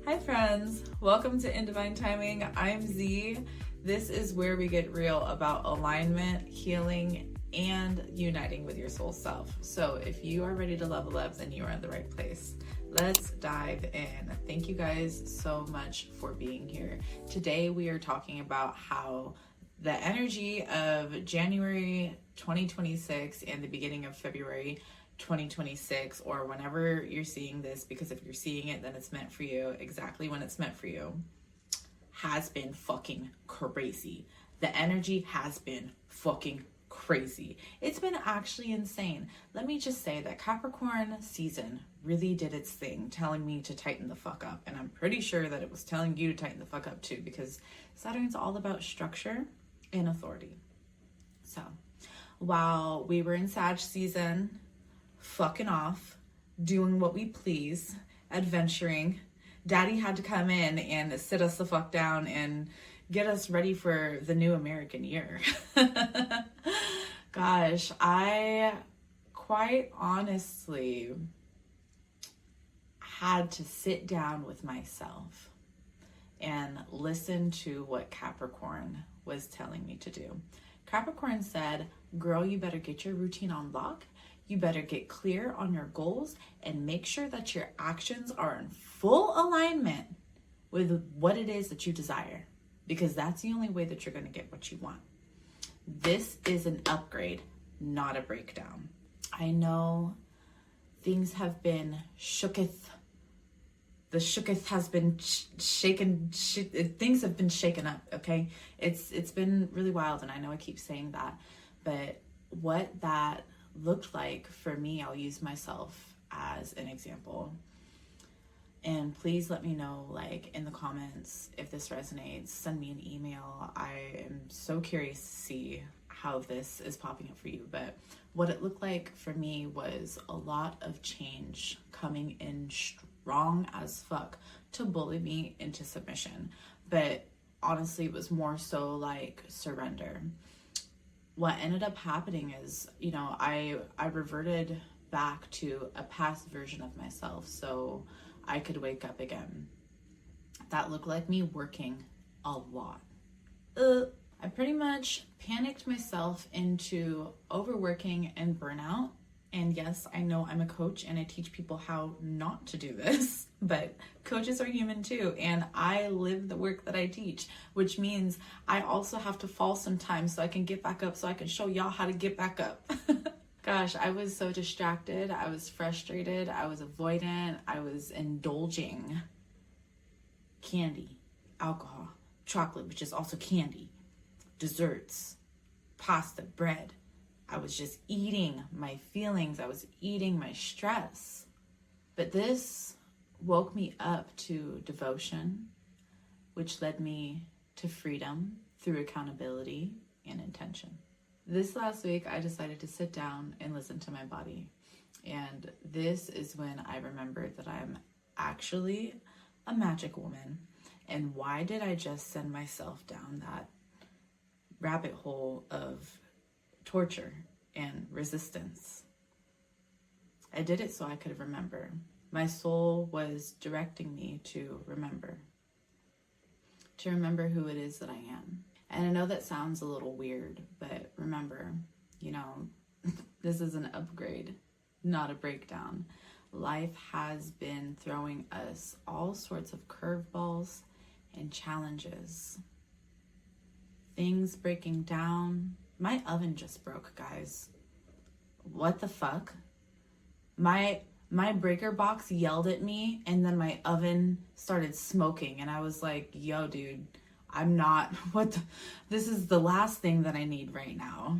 Hi friends, welcome to In Divine Timing. I'm Z. This is where we get real about alignment, healing, and uniting with your soul self. So if you are ready to level up, then you are in the right place. Let's dive in. Thank you guys so much for being here. Today we are talking about how the energy of January 2026 and the beginning of February 2026, or whenever you're seeing this, because if you're seeing it, then it's meant for you exactly when it's meant for you, has been fucking crazy. The energy has been fucking crazy. It's been actually insane. Let me just say that Capricorn season really did its thing, telling me to tighten the fuck up. And I'm pretty sure that it was telling you to tighten the fuck up too, because Saturn's all about structure and authority. So while we were in Sag season, fucking off, doing what we please, adventuring, Daddy had to come in and sit us the fuck down and get us ready for the new American year. Gosh, I quite honestly had to sit down with myself and listen to what Capricorn was telling me to do. Capricorn said, girl, you better get your routine on lock. You better get clear on your goals and make sure that your actions are in full alignment with what it is that you desire, because that's the only way that you're going to get what you want. This is an upgrade, not a breakdown. I know things have been shooketh. The shooketh has been shaken. Things have been shaken up, okay? It's been really wild, and I know I keep saying that, but what that looked like for me, I'll use myself as an example. And please let me know, like, in the comments if this resonates. Send me an email. I am so curious to see how this is popping up for you. But what it looked like for me was a lot of change coming in strong as fuck to bully me into submission. But honestly, it was more so like surrender. What ended up happening is, I reverted back to a past version of myself so I could wake up again. That looked like me working a lot. I pretty much panicked myself into overworking and burnout. And yes, I know I'm a coach and I teach people how not to do this, but coaches are human too. And I live the work that I teach, which means I also have to fall sometimes so I can get back up, so I can show y'all how to get back up. Gosh, I was so distracted. I was frustrated. I was avoidant. I was indulging candy, alcohol, chocolate, which is also candy, desserts, pasta, bread. I was just eating my feelings. I was eating my stress. But this woke me up to devotion, which led me to freedom through accountability and intention. This last week, I decided to sit down and listen to my body. And this is when I remembered that I'm actually a magic woman. And why did I just send myself down that rabbit hole of torture and resistance? I did it so I could remember. My soul was directing me to remember who it is that I am. And I know that sounds a little weird, but remember, this is an upgrade, not a breakdown. Life has been throwing us all sorts of curveballs and challenges. Things breaking down. My oven just broke, guys. What the fuck? My breaker box yelled at me, and then my oven started smoking, and I was like, yo, dude, I'm not, this is the last thing that I need right now,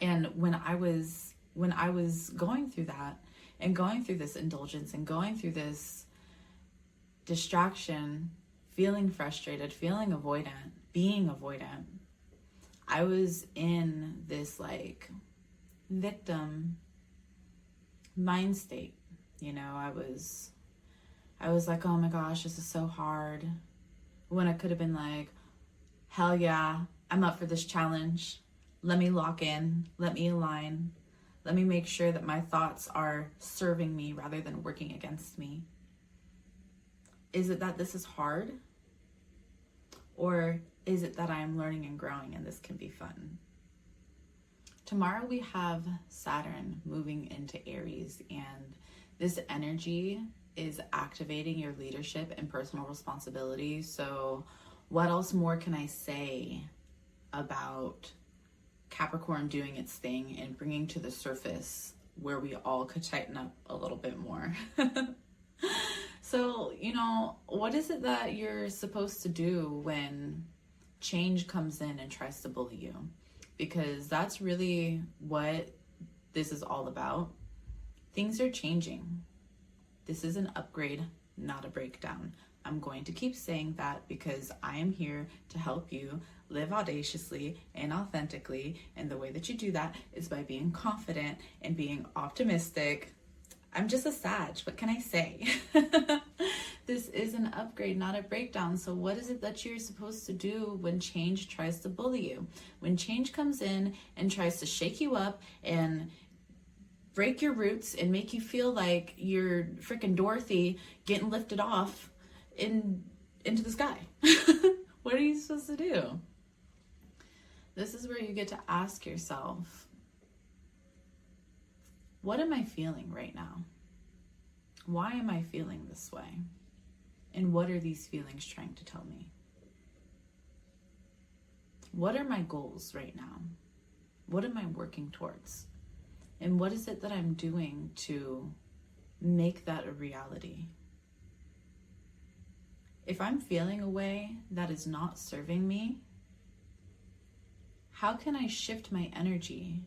and when I was going through that, and going through this indulgence, and going through this distraction, feeling frustrated, feeling avoidant, being avoidant, I was in this like victim mind state. I was like, oh my gosh, this is so hard. When I could have been like, hell yeah, I'm up for this challenge. Let me lock in, let me align, let me make sure that my thoughts are serving me rather than working against me. Is it that this is hard? Or is it that I'm learning and growing and this can be fun? Tomorrow we have Saturn moving into Aries, and this energy is activating your leadership and personal responsibility. So what else more can I say about Capricorn doing its thing and bringing to the surface where we all could tighten up a little bit more? So, you know, what is it that you're supposed to do when change comes in and tries to bully you? Because that's really what this is all about. Things are changing. This is an upgrade, not a breakdown. I'm going to keep saying that because I am here to help you live audaciously and authentically. And the way that you do that is by being confident and being optimistic. I'm just a Sag. What can I say? This is an upgrade, not a breakdown. So what is it that you're supposed to do when change tries to bully you? When change comes in and tries to shake you up and break your roots and make you feel like you're freaking Dorothy getting lifted off into the sky. What are you supposed to do? This is where you get to ask yourself, what am I feeling right now? Why am I feeling this way? And what are these feelings trying to tell me? What are my goals right now? What am I working towards? And what is it that I'm doing to make that a reality? If I'm feeling a way that is not serving me, how can I shift my energy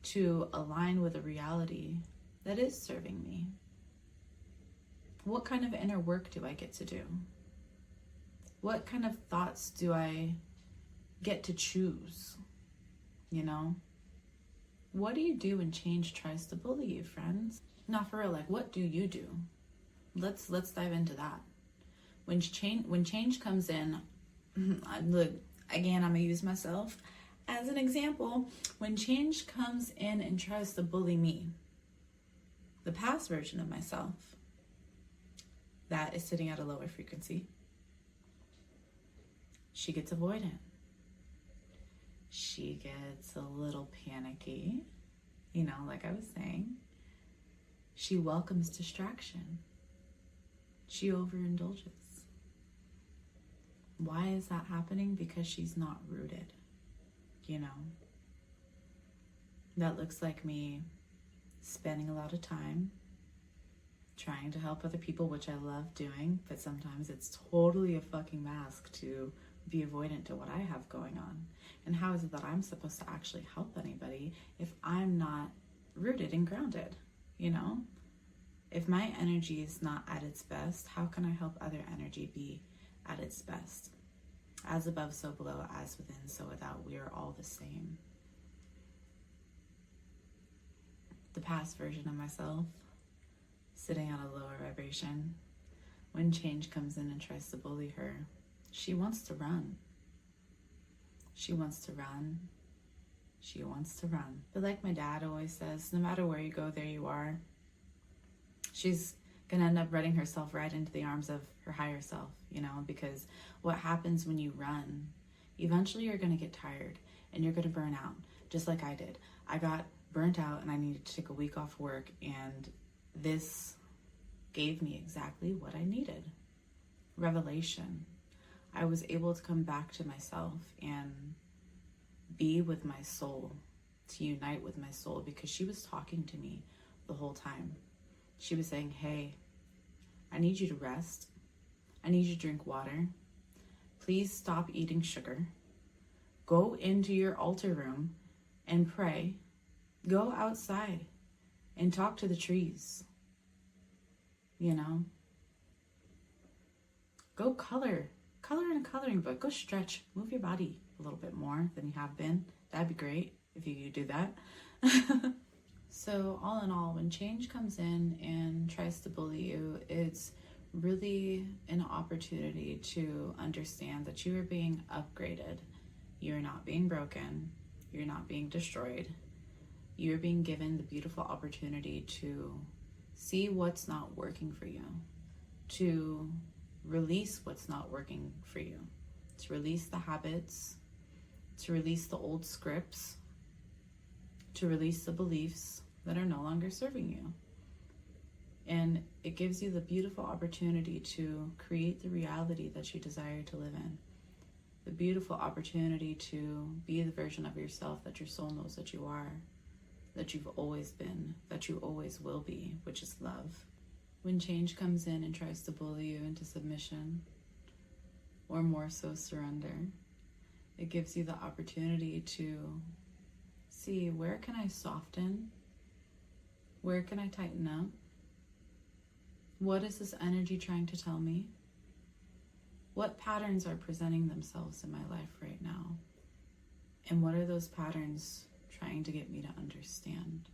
to align with a reality that is serving me? What kind of inner work do I get to do? What kind of thoughts do I get to choose? You know? What do you do when change tries to bully you, friends? Not for real, like what do you do? Let's dive into that. When change comes in, look, again, I'm gonna use myself as an example. When change comes in and tries to bully me, the past version of myself that is sitting at a lower frequency, she gets avoidant. She gets a little panicky, you know, like I was saying. She welcomes distraction. She overindulges. Why is that happening? Because she's not rooted, you know. That looks like me spending a lot of time trying to help other people, which I love doing, but sometimes it's totally a fucking mask to be avoidant to what I have going on. And how is it that I'm supposed to actually help anybody if I'm not rooted and grounded, you know? If my energy is not at its best, how can I help other energy be at its best? As above, so below, as within, so without, we are all the same. The past version of myself, sitting at a lower vibration, when change comes in and tries to bully her, she wants to run. She wants to run. She wants to run. But like my dad always says, no matter where you go, there you are. She's gonna end up running herself right into the arms of her higher self, you know, because what happens when you run, eventually you're gonna get tired and you're gonna burn out, just like I did. I got burnt out and I needed to take a week off work, and this gave me exactly what I needed. Revelation. I was able to come back to myself and be with my soul, to unite with my soul, because she was talking to me the whole time. She was saying, hey, I need you to rest. I need you to drink water. Please stop eating sugar. Go into your altar room and pray. Go outside and talk to the trees. You know? Go color in a coloring book. Go stretch. Move your body a little bit more than you have been. That'd be great if you could do that. So all in all, when change comes in and tries to bully you, it's really an opportunity to understand that you are being upgraded. You're not being broken. You're not being destroyed. You're being given the beautiful opportunity to see what's not working for you, to release what's not working for you, to release the habits, to release the old scripts, to release the beliefs that are no longer serving you. And it gives you the beautiful opportunity to create the reality that you desire to live in. The beautiful opportunity to be the version of yourself that your soul knows that you are, that you've always been, that you always will be, which is love. When change comes in and tries to bully you into submission, or more so surrender, it gives you the opportunity to see, where can I soften? Where can I tighten up? What is this energy trying to tell me? What patterns are presenting themselves in my life right now? And what are those patterns trying to get me to understand?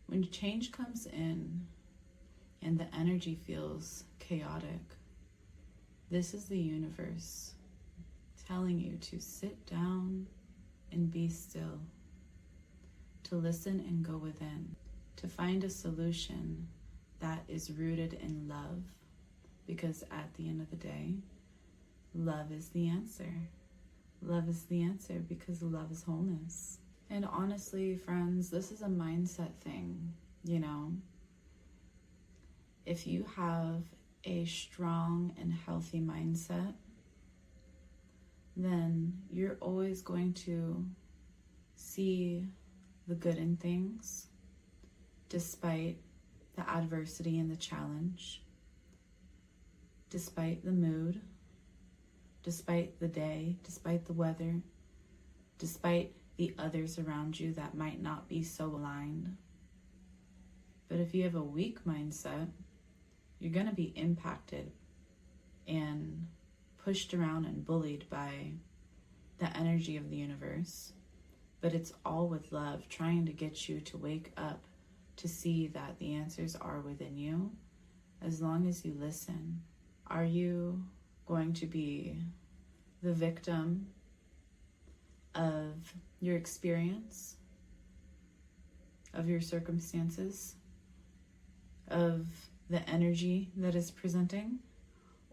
When change comes in and the energy feels chaotic, this is the universe telling you to sit down and be still, to listen and go within, to find a solution that is rooted in love, because at the end of the day, love is the answer. Love is the answer because love is wholeness. And honestly, friends, this is a mindset thing, you know. If you have a strong and healthy mindset, then you're always going to see the good in things, despite the adversity and the challenge, despite the mood, despite the day, despite the weather, despite the others around you that might not be so aligned. But if you have a weak mindset, you're going to be impacted and pushed around and bullied by the energy of the universe. But it's all with love, trying to get you to wake up, to see that the answers are within you, as long as you listen. Are you going to be the victim of your experience, of your circumstances, of the energy that is presenting?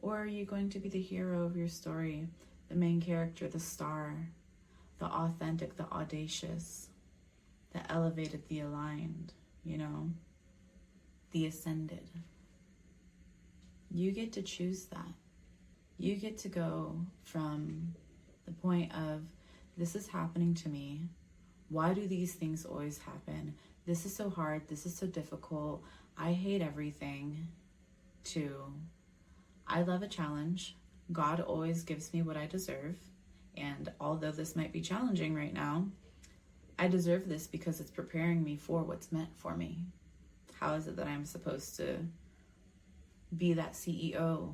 Or are you going to be the hero of your story, the main character, the star, the authentic, the audacious, the elevated, the aligned, you know, the ascended? You get to choose that. You get to go from the point of, this is happening to me. Why do these things always happen? This is so hard. This is so difficult. I hate everything. To, I love a challenge. God always gives me what I deserve. And although this might be challenging right now, I deserve this because it's preparing me for what's meant for me. How is it that I'm supposed to be that CEO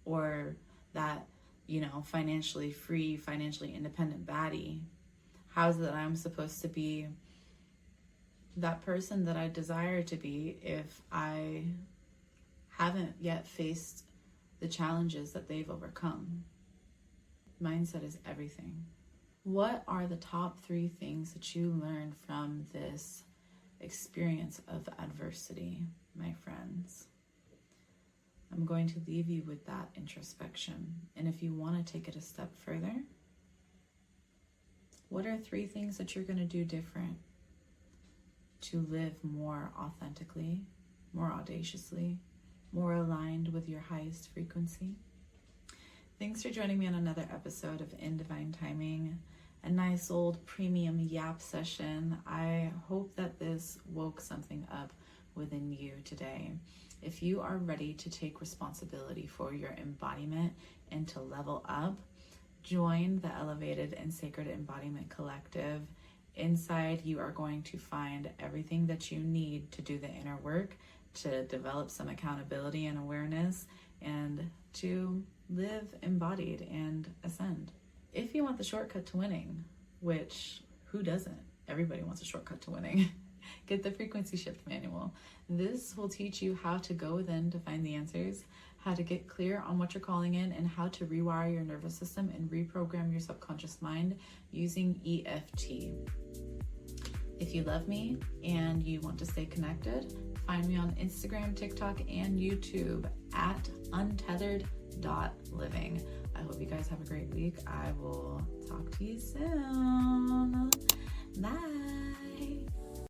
or that, you know, financially free, financially independent baddie? How is it that I'm supposed to be that person that I desire to be if I haven't yet faced the challenges that they've overcome? Mindset is everything. What are the top 3 things that you learned from this experience of adversity, my friends? I'm going to leave you with that introspection. And if you want to take it a step further, what are 3 things that you're going to do different to live more authentically, more audaciously, more aligned with your highest frequency? Thanks for joining me on another episode of In Divine Timing, a nice old premium yap session. I hope that this woke something up within you today. If you are ready to take responsibility for your embodiment and to level up, join the Elevated and Sacred Embodiment Collective. Inside, you are going to find everything that you need to do the inner work, to develop some accountability and awareness, and to live embodied and ascend. If you want the shortcut to winning, which who doesn't? Everybody wants a shortcut to winning. Get the Frequency Shift Manual. This will teach you how to go within to find the answers, how to get clear on what you're calling in, and how to rewire your nervous system and reprogram your subconscious mind using EFT. If you love me and you want to stay connected, find me on Instagram, TikTok, and YouTube at untethered.living. I hope you guys have a great week. I will talk to you soon.